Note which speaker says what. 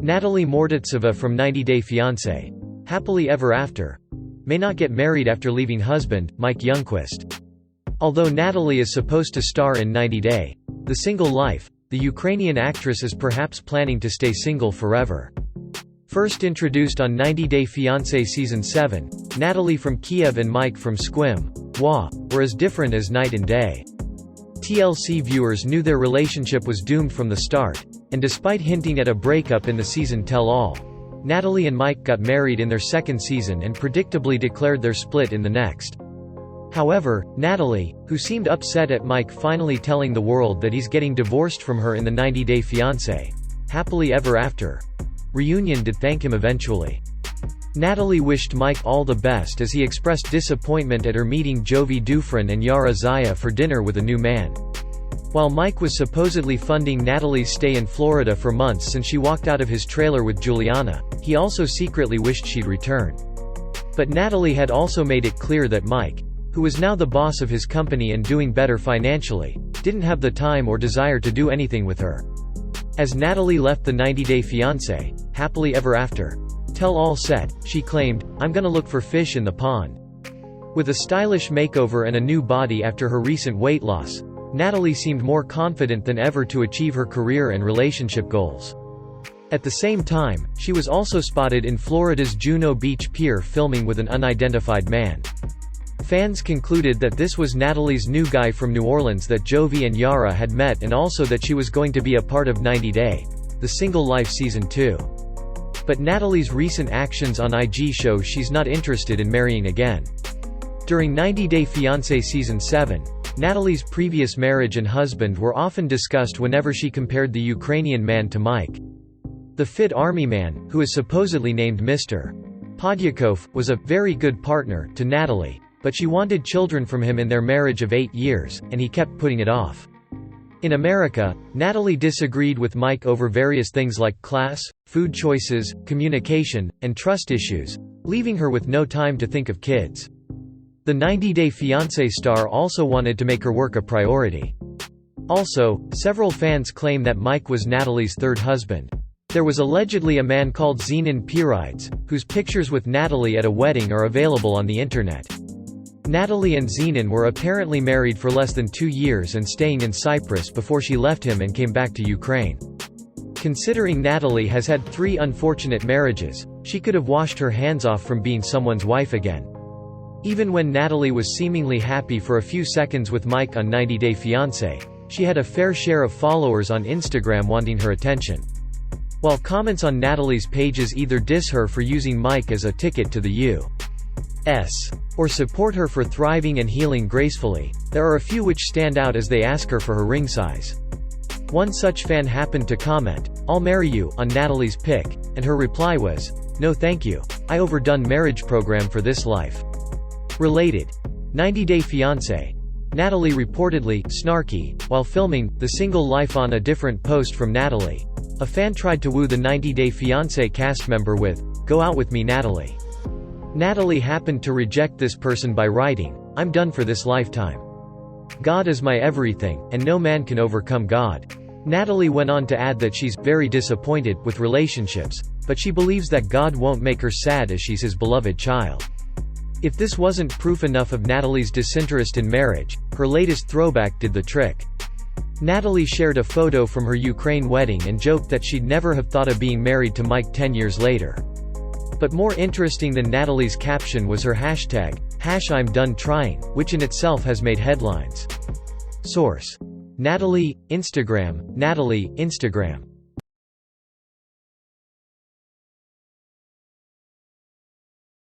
Speaker 1: Natalie Mordatseva from 90 Day Fiancé. Happily ever after. May not get married after leaving husband, Mike Youngquist. Although Natalie is supposed to star in 90 Day, The Single Life, the Ukrainian actress is perhaps planning to stay single forever. First introduced on 90 Day Fiancé Season 7, Natalie from Kiev and Mike from Squim, Wa, were as different as night and day. TLC viewers knew their relationship was doomed from the start, and despite hinting at a breakup in the season tell-all, Natalie and Mike got married in their second season and predictably declared their split in the next. However, Natalie, who seemed upset at Mike finally telling the world that he's getting divorced from her in the 90 Day Fiancé Happily Ever After reunion, did thank him eventually. Natalie wished Mike all the best as he expressed disappointment at her meeting Jovi Dufresne and Yara Zaya for dinner with a new man. While Mike was supposedly funding Natalie's stay in Florida for months since she walked out of his trailer with Juliana, he also secretly wished she'd return. But Natalie had also made it clear that Mike, who was now the boss of his company and doing better financially, didn't have the time or desire to do anything with her. As Natalie left the 90 Day Fiancé Happily Ever After tell-all set, she claimed, "I'm gonna look for fish in the pond." With a stylish makeover and a new body after her recent weight loss, Natalie seemed more confident than ever to achieve her career and relationship goals. At the same time, she was also spotted in Florida's Juno Beach Pier filming with an unidentified man. Fans concluded that this was Natalie's new guy from New Orleans that Jovi and Yara had met, and also that she was going to be a part of 90 Day, The Single Life Season 2. But Natalie's recent actions on IG show she's not interested in marrying again. During 90 Day Fiancé Season 7, Natalie's previous marriage and husband were often discussed whenever she compared the Ukrainian man to Mike. The fit army man, who is supposedly named Mr. Podyakov, was a very good partner to Natalie, but she wanted children from him in their marriage of 8 years, and he kept putting it off. In America, Natalie disagreed with Mike over various things like class, food choices, communication, and trust issues, leaving her with no time to think of kids. The 90 Day Fiancé star also wanted to make her work a priority. Also, several fans claim that Mike was Natalie's third husband. There was allegedly a man called Zenon Pirides, whose pictures with Natalie at a wedding are available on the internet. Natalie and Zenon were apparently married for less than 2 years and staying in Cyprus before she left him and came back to Ukraine. Considering Natalie has had 3 unfortunate marriages, she could have washed her hands off from being someone's wife again. Even when Natalie was seemingly happy for a few seconds with Mike on 90 Day Fiancé, she had a fair share of followers on Instagram wanting her attention. While comments on Natalie's pages either diss her for using Mike as a ticket to the U.S. or support her for thriving and healing gracefully, there are a few which stand out as they ask her for her ring size. One such fan happened to comment, "I'll marry you," on Natalie's pic, and her reply was, "No thank you, I overdone marriage program for this life." Related. 90 Day Fiancé. Natalie reportedly snarky while filming The Single Life. On a different post from Natalie, a fan tried to woo the 90 Day Fiancé cast member with, "Go out with me, Natalie." Natalie happened to reject this person by writing, "I'm done for this lifetime. God is my everything, and no man can overcome God." Natalie went on to add that she's very disappointed with relationships, but she believes that God won't make her sad as she's his beloved child. If this wasn't proof enough of Natalie's disinterest in marriage, her latest throwback did the trick. Natalie shared a photo from her Ukraine wedding and joked that she'd never have thought of being married to Mike 10 years later. But more interesting than Natalie's caption was her hashtag, #ImDoneTrying, which in itself has made headlines. Source: Natalie, Instagram, Natalie, Instagram.